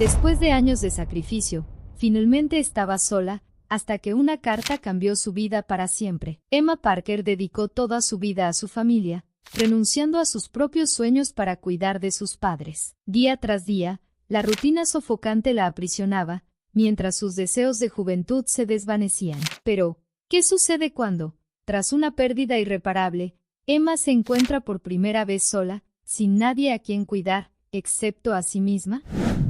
Después de años de sacrificio, finalmente estaba sola, hasta que una carta cambió su vida para siempre. Emma Parker dedicó toda su vida a su familia, renunciando a sus propios sueños para cuidar de sus padres. Día tras día, la rutina sofocante la aprisionaba, mientras sus deseos de juventud se desvanecían. Pero, ¿qué sucede cuando, tras una pérdida irreparable, Emma se encuentra por primera vez sola, sin nadie a quien cuidar, excepto a sí misma?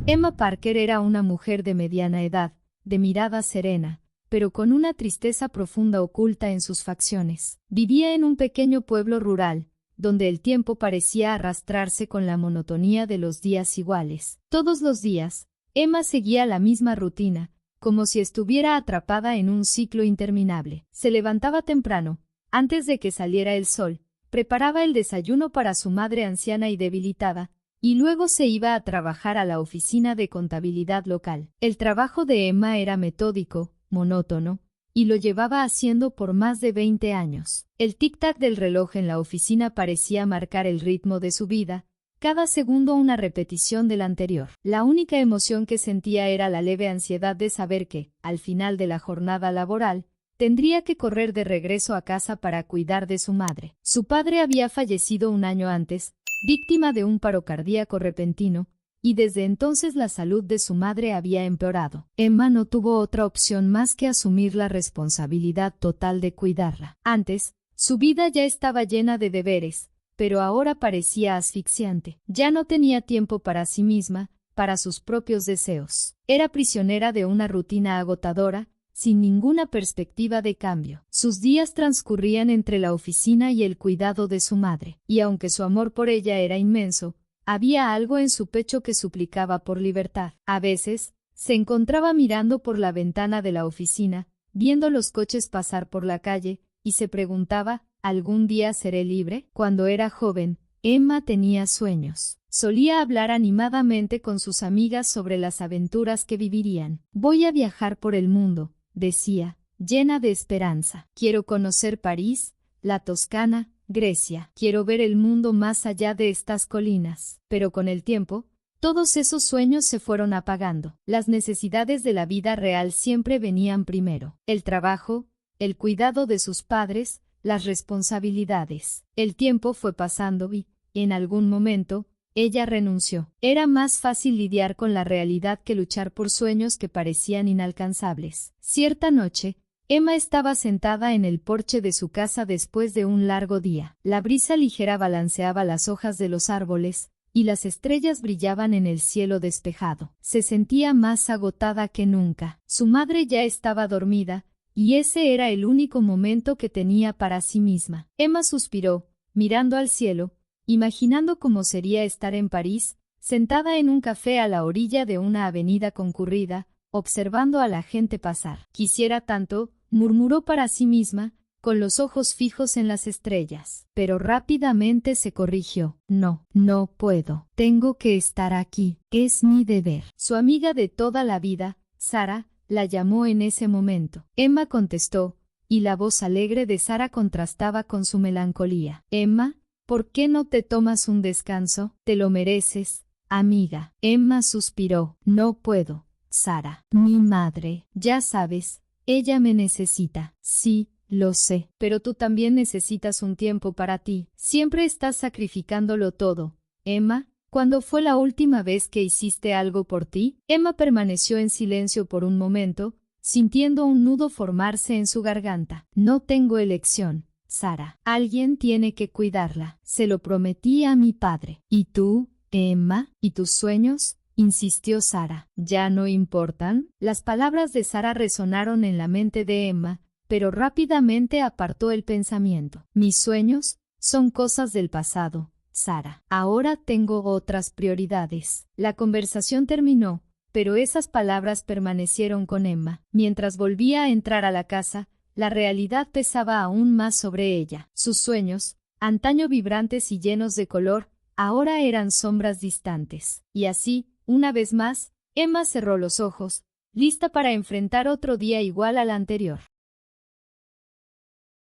Emma Parker era una mujer de mediana edad, de mirada serena, pero con una tristeza profunda oculta en sus facciones. Vivía en un pequeño pueblo rural, donde el tiempo parecía arrastrarse con la monotonía de los días iguales. Todos los días, Emma seguía la misma rutina, como si estuviera atrapada en un ciclo interminable. Se levantaba temprano, antes de que saliera el sol, preparaba el desayuno para su madre anciana y debilitada, y luego se iba a trabajar a la oficina de contabilidad local. El trabajo de Emma era metódico, monótono, y lo llevaba haciendo por más de 20 años. El tic-tac del reloj en la oficina parecía marcar el ritmo de su vida, cada segundo una repetición del anterior. La única emoción que sentía era la leve ansiedad de saber que, al final de la jornada laboral, tendría que correr de regreso a casa para cuidar de su madre. Su padre había fallecido un año antes, víctima de un paro cardíaco repentino, y desde entonces la salud de su madre había empeorado. Emma no tuvo otra opción más que asumir la responsabilidad total de cuidarla. Antes, su vida ya estaba llena de deberes, pero ahora parecía asfixiante. Ya no tenía tiempo para sí misma, para sus propios deseos. Era prisionera de una rutina agotadora, sin ninguna perspectiva de cambio. Sus días transcurrían entre la oficina y el cuidado de su madre, y aunque su amor por ella era inmenso, había algo en su pecho que suplicaba por libertad. A veces, se encontraba mirando por la ventana de la oficina, viendo los coches pasar por la calle, y se preguntaba, ¿algún día seré libre? Cuando era joven, Emma tenía sueños. Solía hablar animadamente con sus amigas sobre las aventuras que vivirían. Voy a viajar por el mundo, decía, llena de esperanza. Quiero conocer París, la Toscana, Grecia. Quiero ver el mundo más allá de estas colinas. Pero con el tiempo, todos esos sueños se fueron apagando. Las necesidades de la vida real siempre venían primero. El trabajo, el cuidado de sus padres, las responsabilidades. El tiempo fue pasando y, en algún momento, ella renunció. Era más fácil lidiar con la realidad que luchar por sueños que parecían inalcanzables. Cierta noche, Emma estaba sentada en el porche de su casa después de un largo día. La brisa ligera balanceaba las hojas de los árboles, y las estrellas brillaban en el cielo despejado. Se sentía más agotada que nunca. Su madre ya estaba dormida, y ese era el único momento que tenía para sí misma. Emma suspiró, mirando al cielo, imaginando cómo sería estar en París, sentada en un café a la orilla de una avenida concurrida, observando a la gente pasar. Quisiera tanto, murmuró para sí misma, con los ojos fijos en las estrellas. Pero rápidamente se corrigió. No, no puedo. Tengo que estar aquí. Es mi deber. Su amiga de toda la vida, Sara, la llamó en ese momento. Emma contestó, y la voz alegre de Sara contrastaba con su melancolía. Emma, ¿por qué no te tomas un descanso? Te lo mereces, amiga. Emma suspiró. No puedo, Sara. Mi madre, ya sabes, ella me necesita. Sí, lo sé. Pero tú también necesitas un tiempo para ti. Siempre estás sacrificándolo todo. Emma, ¿cuándo fue la última vez que hiciste algo por ti? Emma permaneció en silencio por un momento, sintiendo un nudo formarse en su garganta. No tengo elección, Sara. Alguien tiene que cuidarla. Se lo prometí a mi padre. ¿Y tú, Emma? ¿Y tus sueños? Insistió Sara. ¿Ya no importan? Las palabras de Sara resonaron en la mente de Emma, pero rápidamente apartó el pensamiento. Mis sueños son cosas del pasado, Sara. Ahora tengo otras prioridades. La conversación terminó, pero esas palabras permanecieron con Emma. Mientras volvía a entrar a la casa, la realidad pesaba aún más sobre ella. Sus sueños, antaño vibrantes y llenos de color, ahora eran sombras distantes. Y así, una vez más, Emma cerró los ojos, lista para enfrentar otro día igual al anterior.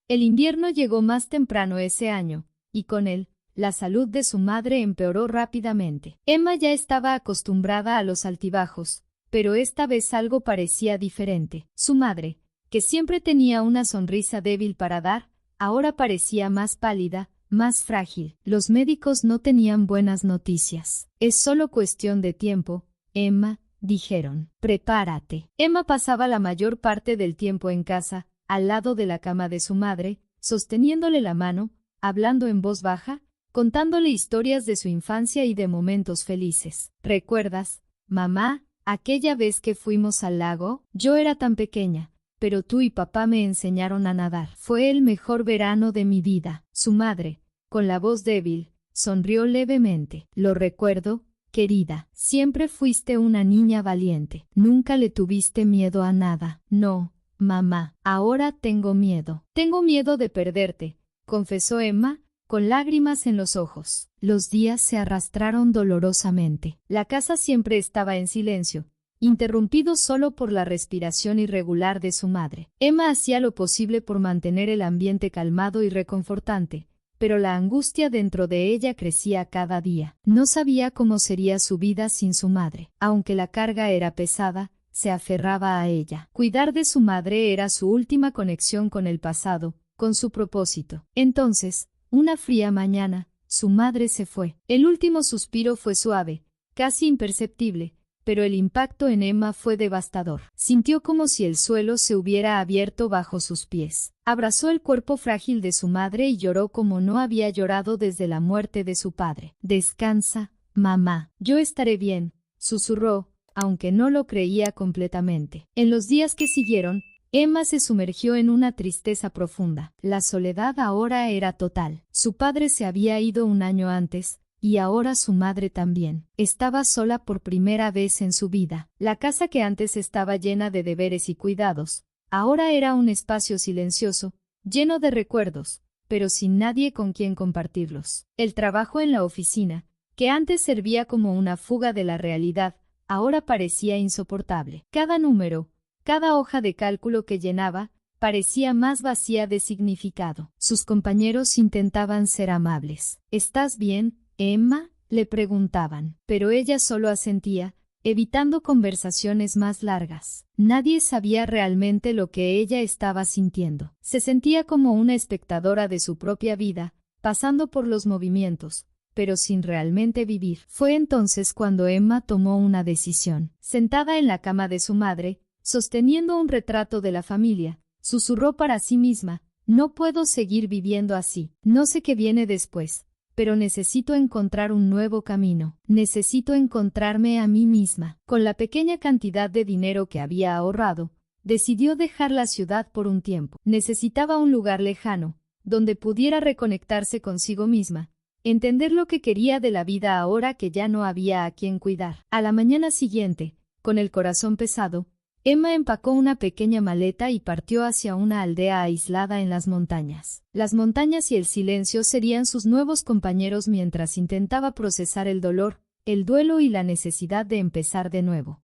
El invierno llegó más temprano ese año, y con él, la salud de su madre empeoró rápidamente. Emma ya estaba acostumbrada a los altibajos, pero esta vez algo parecía diferente. Su madre, que siempre tenía una sonrisa débil para dar, ahora parecía más pálida, más frágil. Los médicos no tenían buenas noticias. Es solo cuestión de tiempo, Emma, dijeron. Prepárate. Emma pasaba la mayor parte del tiempo en casa, al lado de la cama de su madre, sosteniéndole la mano, hablando en voz baja, contándole historias de su infancia y de momentos felices. ¿Recuerdas, mamá, aquella vez que fuimos al lago? Yo era tan pequeña, pero tú y papá me enseñaron a nadar. Fue el mejor verano de mi vida. Su madre, con la voz débil, sonrió levemente. Lo recuerdo, querida. Siempre fuiste una niña valiente. Nunca le tuviste miedo a nada. No, mamá. Ahora tengo miedo. Tengo miedo de perderte, confesó Emma, con lágrimas en los ojos. Los días se arrastraron dolorosamente. La casa siempre estaba en silencio, interrumpido solo por la respiración irregular de su madre. Emma hacía lo posible por mantener el ambiente calmado y reconfortante, pero la angustia dentro de ella crecía cada día. No sabía cómo sería su vida sin su madre. Aunque la carga era pesada, se aferraba a ella. Cuidar de su madre era su última conexión con el pasado, con su propósito. Entonces, una fría mañana, su madre se fue. El último suspiro fue suave, casi imperceptible, pero el impacto en Emma fue devastador. Sintió como si el suelo se hubiera abierto bajo sus pies. Abrazó el cuerpo frágil de su madre y lloró como no había llorado desde la muerte de su padre. Descansa, mamá. Yo estaré bien, susurró, aunque no lo creía completamente. En los días que siguieron, Emma se sumergió en una tristeza profunda. La soledad ahora era total. Su padre se había ido un año antes, y ahora su madre también. Estaba sola por primera vez en su vida. La casa que antes estaba llena de deberes y cuidados, ahora era un espacio silencioso, lleno de recuerdos, pero sin nadie con quien compartirlos. El trabajo en la oficina, que antes servía como una fuga de la realidad, ahora parecía insoportable. Cada número, cada hoja de cálculo que llenaba, parecía más vacía de significado. Sus compañeros intentaban ser amables. ¿Estás bien, Emma?, le preguntaban, pero ella solo asentía, evitando conversaciones más largas. Nadie sabía realmente lo que ella estaba sintiendo. Se sentía como una espectadora de su propia vida, pasando por los movimientos, pero sin realmente vivir. Fue entonces cuando Emma tomó una decisión. Sentada en la cama de su madre, sosteniendo un retrato de la familia, susurró para sí misma, no puedo seguir viviendo así. No sé qué viene después, pero necesito encontrar un nuevo camino. Necesito encontrarme a mí misma. Con la pequeña cantidad de dinero que había ahorrado, decidió dejar la ciudad por un tiempo. Necesitaba un lugar lejano, donde pudiera reconectarse consigo misma, entender lo que quería de la vida ahora que ya no había a quien cuidar. A la mañana siguiente, con el corazón pesado, Emma empacó una pequeña maleta y partió hacia una aldea aislada en las montañas. Las montañas y el silencio serían sus nuevos compañeros mientras intentaba procesar el dolor, el duelo y la necesidad de empezar de nuevo.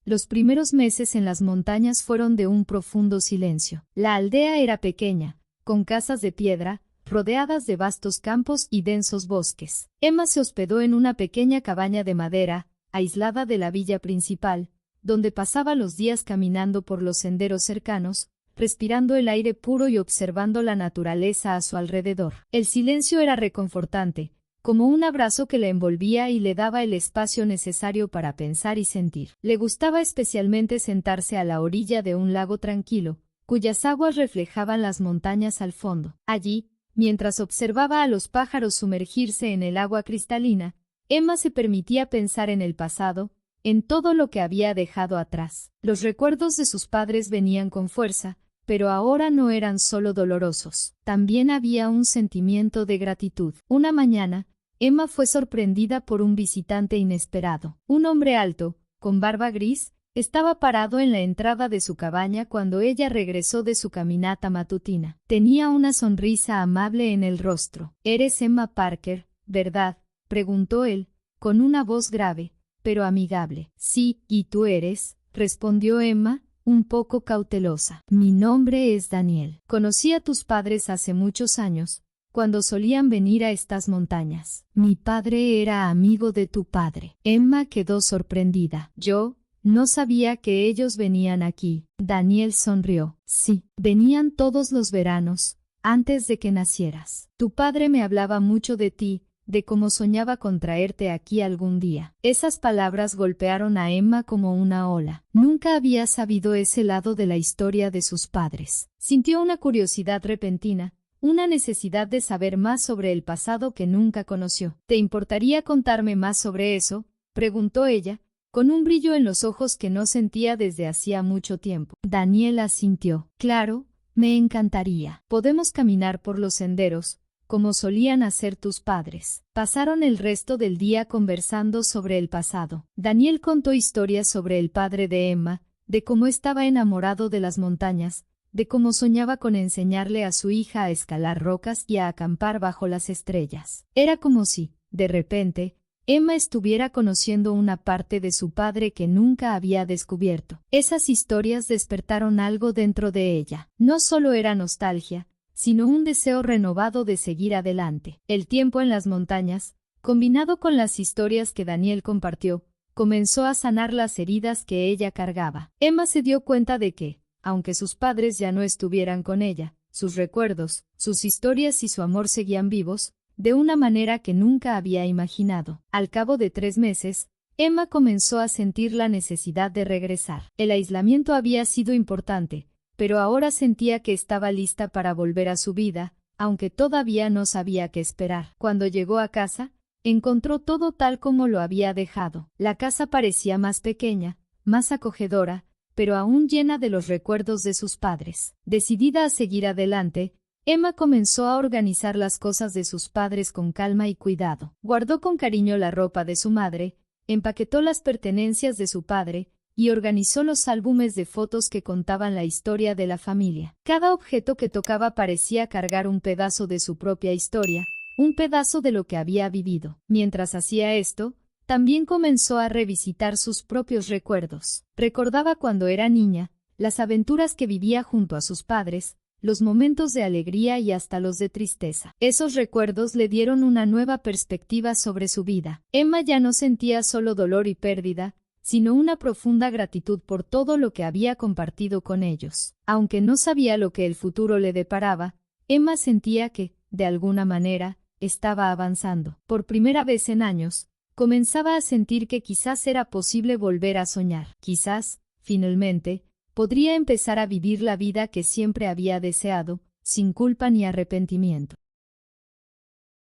Los primeros meses en las montañas fueron de un profundo silencio. La aldea era pequeña, con casas de piedra, rodeadas de vastos campos y densos bosques. Emma se hospedó en una pequeña cabaña de madera, aislada de la villa principal, donde pasaba los días caminando por los senderos cercanos, respirando el aire puro y observando la naturaleza a su alrededor. El silencio era reconfortante, como un abrazo que la envolvía y le daba el espacio necesario para pensar y sentir. Le gustaba especialmente sentarse a la orilla de un lago tranquilo, cuyas aguas reflejaban las montañas al fondo. Allí, mientras observaba a los pájaros sumergirse en el agua cristalina, Emma se permitía pensar en el pasado, en todo lo que había dejado atrás. Los recuerdos de sus padres venían con fuerza, pero ahora no eran solo dolorosos. También había un sentimiento de gratitud. Una mañana, Emma fue sorprendida por un visitante inesperado. Un hombre alto, con barba gris, estaba parado en la entrada de su cabaña cuando ella regresó de su caminata matutina. Tenía una sonrisa amable en el rostro. «¿Eres Emma Parker, verdad?», preguntó él, con una voz grave, pero amigable. «Sí, ¿y tú eres?», respondió Emma, un poco cautelosa. «Mi nombre es Daniel. Conocí a tus padres hace muchos años, cuando solían venir a estas montañas. Mi padre era amigo de tu padre. Emma quedó sorprendida. Yo no sabía que ellos venían aquí. Daniel sonrió. Sí, venían todos los veranos, antes de que nacieras. Tu padre me hablaba mucho de ti, de cómo soñaba con traerte aquí algún día. Esas palabras golpearon a Emma como una ola. Nunca había sabido ese lado de la historia de sus padres. Sintió una curiosidad repentina, una necesidad de saber más sobre el pasado que nunca conoció. ¿Te importaría contarme más sobre eso?, preguntó ella, con un brillo en los ojos que no sentía desde hacía mucho tiempo. Daniel asintió. Claro, me encantaría. Podemos caminar por los senderos, como solían hacer tus padres. Pasaron el resto del día conversando sobre el pasado. Daniel contó historias sobre el padre de Emma, de cómo estaba enamorado de las montañas, de cómo soñaba con enseñarle a su hija a escalar rocas y a acampar bajo las estrellas. Era como si, de repente, Emma estuviera conociendo una parte de su padre que nunca había descubierto. Esas historias despertaron algo dentro de ella. No solo era nostalgia, sino un deseo renovado de seguir adelante. El tiempo en las montañas, combinado con las historias que Daniel compartió, comenzó a sanar las heridas que ella cargaba. Emma se dio cuenta de que, aunque sus padres ya no estuvieran con ella, sus recuerdos, sus historias y su amor seguían vivos, de una manera que nunca había imaginado. Al cabo de 3 meses, Emma comenzó a sentir la necesidad de regresar. El aislamiento había sido importante, pero ahora sentía que estaba lista para volver a su vida, aunque todavía no sabía qué esperar. Cuando llegó a casa, encontró todo tal como lo había dejado. La casa parecía más pequeña, más acogedora, pero aún llena de los recuerdos de sus padres. Decidida a seguir adelante, Emma comenzó a organizar las cosas de sus padres con calma y cuidado. Guardó con cariño la ropa de su madre, empaquetó las pertenencias de su padre, y organizó los álbumes de fotos que contaban la historia de la familia. Cada objeto que tocaba parecía cargar un pedazo de su propia historia, un pedazo de lo que había vivido. Mientras hacía esto, también comenzó a revisitar sus propios recuerdos. Recordaba cuando era niña, las aventuras que vivía junto a sus padres, los momentos de alegría y hasta los de tristeza. Esos recuerdos le dieron una nueva perspectiva sobre su vida. Emma ya no sentía solo dolor y pérdida, sino una profunda gratitud por todo lo que había compartido con ellos. Aunque no sabía lo que el futuro le deparaba, Emma sentía que, de alguna manera, estaba avanzando. Por primera vez en años, comenzaba a sentir que quizás era posible volver a soñar. Quizás, finalmente, podría empezar a vivir la vida que siempre había deseado, sin culpa ni arrepentimiento.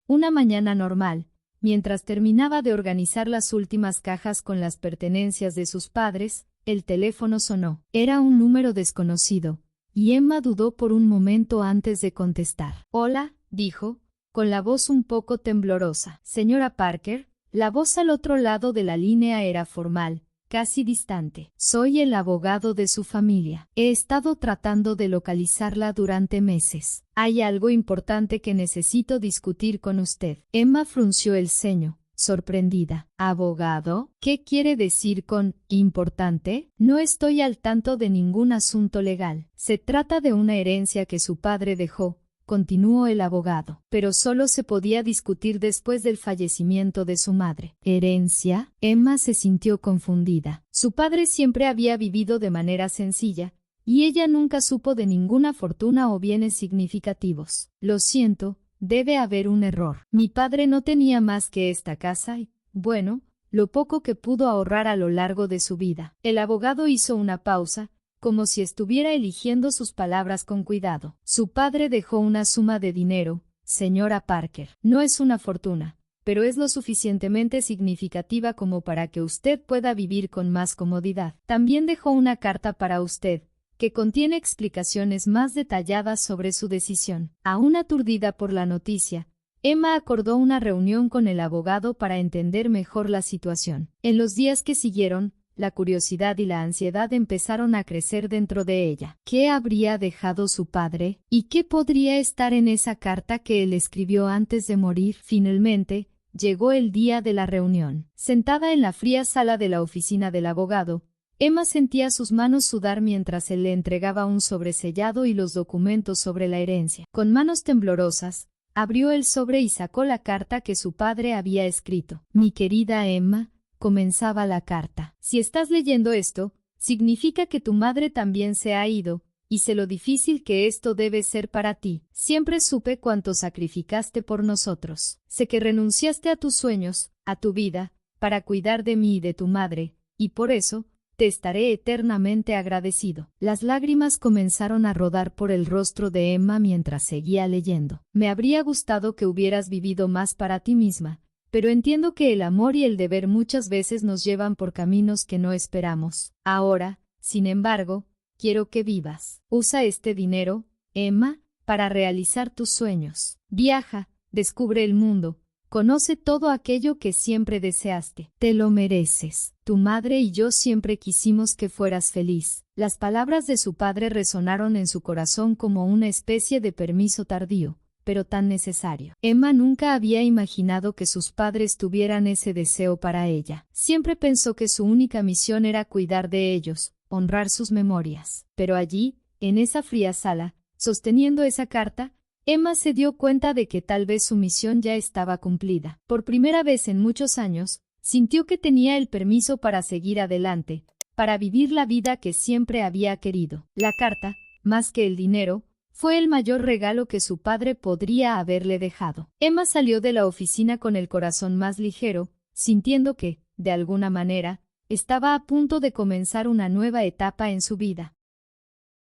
Una mañana normal, mientras terminaba de organizar las últimas cajas con las pertenencias de sus padres, el teléfono sonó. Era un número desconocido, y Emma dudó por un momento antes de contestar. «Hola», dijo, con la voz un poco temblorosa. «Señora Parker». La voz al otro lado de la línea era formal, casi distante. «Soy el abogado de su familia. He estado tratando de localizarla durante meses. Hay algo importante que necesito discutir con usted». Emma frunció el ceño, sorprendida. «¿Abogado? ¿Qué quiere decir con importante? No estoy al tanto de ningún asunto legal. Se trata de una herencia que su padre dejó», continuó el abogado, «pero solo se podía discutir después del fallecimiento de su madre». «¿Herencia?». Emma se sintió confundida. Su padre siempre había vivido de manera sencilla, y ella nunca supo de ninguna fortuna o bienes significativos. «Lo siento, debe haber un error. Mi padre no tenía más que esta casa y, bueno, lo poco que pudo ahorrar a lo largo de su vida». El abogado hizo una pausa, como si estuviera eligiendo sus palabras con cuidado. «Su padre dejó una suma de dinero, señora Parker. No es una fortuna, pero es lo suficientemente significativa como para que usted pueda vivir con más comodidad. También dejó una carta para usted, que contiene explicaciones más detalladas sobre su decisión». Aún aturdida por la noticia, Emma acordó una reunión con el abogado para entender mejor la situación. En los días que siguieron, la curiosidad y la ansiedad empezaron a crecer dentro de ella. ¿Qué habría dejado su padre? ¿Y qué podría estar en esa carta que él escribió antes de morir? Finalmente, llegó el día de la reunión. Sentada en la fría sala de la oficina del abogado, Emma sentía sus manos sudar mientras él le entregaba un sobresellado y los documentos sobre la herencia. Con manos temblorosas, abrió el sobre y sacó la carta que su padre había escrito. Mi querida Emma, comenzaba la carta. Si estás leyendo esto, significa que tu madre también se ha ido, y sé lo difícil que esto debe ser para ti. Siempre supe cuánto sacrificaste por nosotros. Sé que renunciaste a tus sueños, a tu vida, para cuidar de mí y de tu madre, y por eso, te estaré eternamente agradecido. Las lágrimas comenzaron a rodar por el rostro de Emma mientras seguía leyendo. Me habría gustado que hubieras vivido más para ti misma, pero entiendo que el amor y el deber muchas veces nos llevan por caminos que no esperamos. Ahora, sin embargo, quiero que vivas. Usa este dinero, Emma, para realizar tus sueños. Viaja, descubre el mundo, conoce todo aquello que siempre deseaste. Te lo mereces. Tu madre y yo siempre quisimos que fueras feliz. Las palabras de su padre resonaron en su corazón como una especie de permiso tardío, pero tan necesario. Emma nunca había imaginado que sus padres tuvieran ese deseo para ella. Siempre pensó que su única misión era cuidar de ellos, honrar sus memorias. Pero allí, en esa fría sala, sosteniendo esa carta, Emma se dio cuenta de que tal vez su misión ya estaba cumplida. Por primera vez en muchos años, sintió que tenía el permiso para seguir adelante, para vivir la vida que siempre había querido. La carta, más que el dinero, fue el mayor regalo que su padre podría haberle dejado. Emma salió de la oficina con el corazón más ligero, sintiendo que, de alguna manera, estaba a punto de comenzar una nueva etapa en su vida.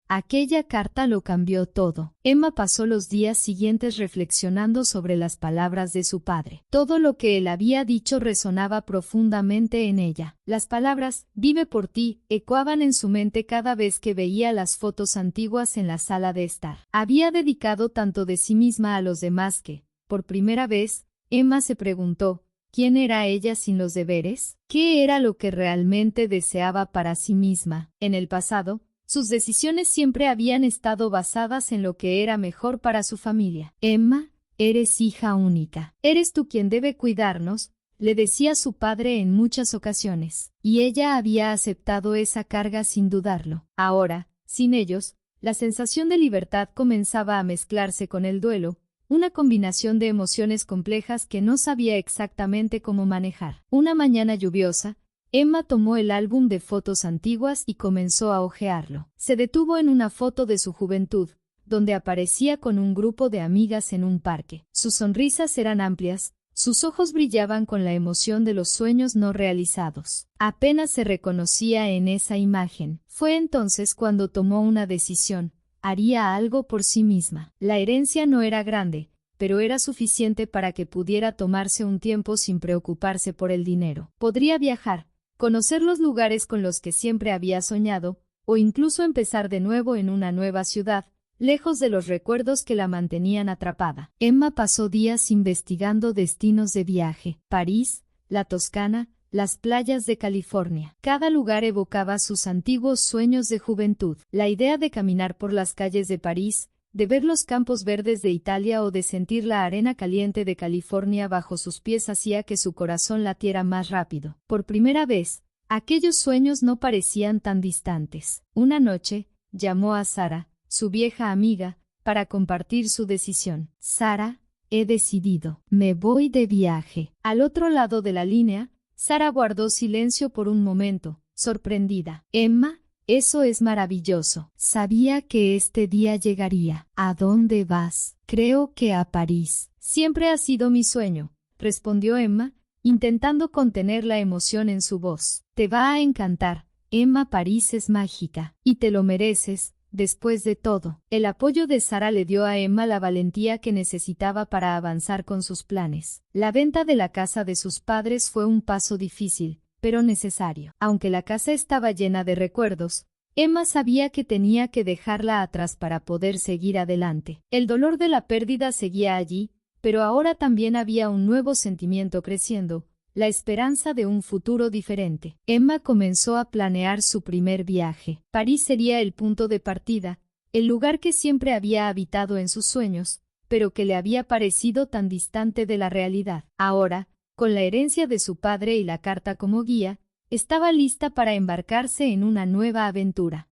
Aquella carta lo cambió todo. Emma pasó los días siguientes reflexionando sobre las palabras de su padre. Todo lo que él había dicho resonaba profundamente en ella. Las palabras, vive por ti, ecoaban en su mente cada vez que veía las fotos antiguas en la sala de estar. Había dedicado tanto de sí misma a los demás que, por primera vez, Emma se preguntó, ¿quién era ella sin los deberes? ¿Qué era lo que realmente deseaba para sí misma? En el pasado, sus decisiones siempre habían estado basadas en lo que era mejor para su familia. Emma, eres hija única. Eres tú quien debe cuidarnos, le decía su padre en muchas ocasiones. Y ella había aceptado esa carga sin dudarlo. Ahora, sin ellos, la sensación de libertad comenzaba a mezclarse con el duelo, una combinación de emociones complejas que no sabía exactamente cómo manejar. Una mañana lluviosa, Emma tomó el álbum de fotos antiguas y comenzó a hojearlo. Se detuvo en una foto de su juventud, donde aparecía con un grupo de amigas en un parque. Sus sonrisas eran amplias, sus ojos brillaban con la emoción de los sueños no realizados. Apenas se reconocía en esa imagen. Fue entonces cuando tomó una decisión. Haría algo por sí misma. La herencia no era grande, pero era suficiente para que pudiera tomarse un tiempo sin preocuparse por el dinero. Podría viajar, conocer los lugares con los que siempre había soñado, o incluso empezar de nuevo en una nueva ciudad, lejos de los recuerdos que la mantenían atrapada. Emma pasó días investigando destinos de viaje: París, la Toscana, las playas de California. Cada lugar evocaba sus antiguos sueños de juventud. La idea de caminar por las calles de París, de ver los campos verdes de Italia o de sentir la arena caliente de California bajo sus pies hacía que su corazón latiera más rápido. Por primera vez, aquellos sueños no parecían tan distantes. Una noche, llamó a Sara, su vieja amiga, para compartir su decisión. Sara, he decidido. Me voy de viaje. Al otro lado de la línea, Sara guardó silencio por un momento, sorprendida. Emma, eso es maravilloso. Sabía que este día llegaría. ¿A dónde vas? Creo que a París. Siempre ha sido mi sueño, respondió Emma, intentando contener la emoción en su voz. Te va a encantar, Emma. París es mágica, y te lo mereces, después de todo. El apoyo de Sara le dio a Emma la valentía que necesitaba para avanzar con sus planes. La venta de la casa de sus padres fue un paso difícil, pero necesario. Aunque la casa estaba llena de recuerdos, Emma sabía que tenía que dejarla atrás para poder seguir adelante. El dolor de la pérdida seguía allí, pero ahora también había un nuevo sentimiento creciendo, la esperanza de un futuro diferente. Emma comenzó a planear su primer viaje. París sería el punto de partida, el lugar que siempre había habitado en sus sueños, pero que le había parecido tan distante de la realidad. Ahora, con la herencia de su padre y la carta como guía, estaba lista para embarcarse en una nueva aventura.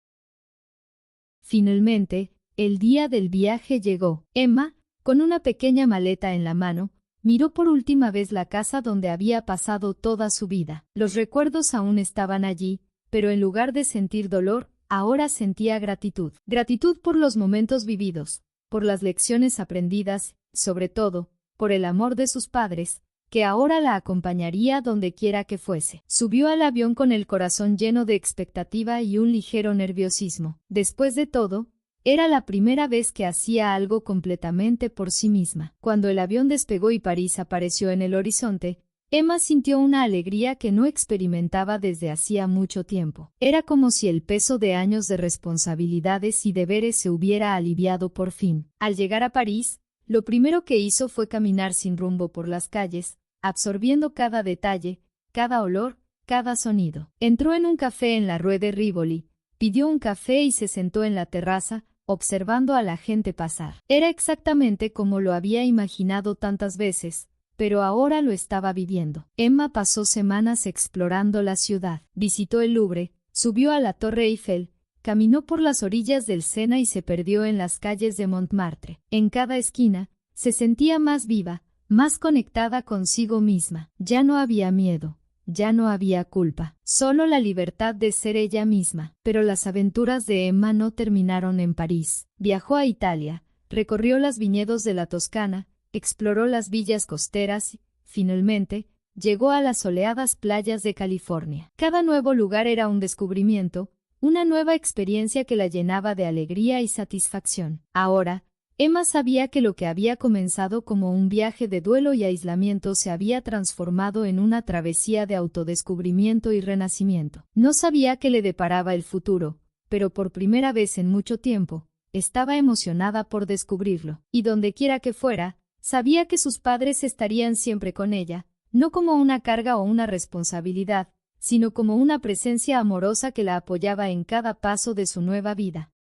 Finalmente, el día del viaje llegó. Emma, Con una pequeña maleta en la mano, miró por última vez la casa donde había pasado toda su vida. Los recuerdos aún estaban allí, pero en lugar de sentir dolor, ahora sentía gratitud. Gratitud por los momentos vividos, por las lecciones aprendidas, sobre todo, por el amor de sus padres, que ahora la acompañaría donde quiera que fuese. Subió al avión con el corazón lleno de expectativa y un ligero nerviosismo. Después de todo, era la primera vez que hacía algo completamente por sí misma. Cuando el avión despegó y París apareció en el horizonte, Emma sintió una alegría que no experimentaba desde hacía mucho tiempo. Era como si el peso de años de responsabilidades y deberes se hubiera aliviado por fin. Al llegar a París, lo primero que hizo fue caminar sin rumbo por las calles, absorbiendo cada detalle, cada olor, cada sonido. Entró en un café en la Rue de Rivoli, pidió un café y se sentó en la terraza, observando a la gente pasar. Era exactamente como lo había imaginado tantas veces, pero ahora lo estaba viviendo. Emma pasó semanas explorando la ciudad. Visitó el Louvre, subió a la Torre Eiffel, caminó por las orillas del Sena y se perdió en las calles de Montmartre. En cada esquina, se sentía más viva, más conectada consigo misma. Ya no había miedo. Ya no había culpa, solo la libertad de ser ella misma. Pero las aventuras de Emma no terminaron en París. Viajó a Italia, recorrió los viñedos de la Toscana, exploró las villas costeras y, finalmente, llegó a las soleadas playas de California. Cada nuevo lugar era un descubrimiento, una nueva experiencia que la llenaba de alegría y satisfacción. Ahora, Emma sabía que lo que había comenzado como un viaje de duelo y aislamiento se había transformado en una travesía de autodescubrimiento y renacimiento. No sabía qué le deparaba el futuro, pero por primera vez en mucho tiempo, estaba emocionada por descubrirlo. Y donde quiera que fuera, sabía que sus padres estarían siempre con ella, no como una carga o una responsabilidad, sino como una presencia amorosa que la apoyaba en cada paso de su nueva vida.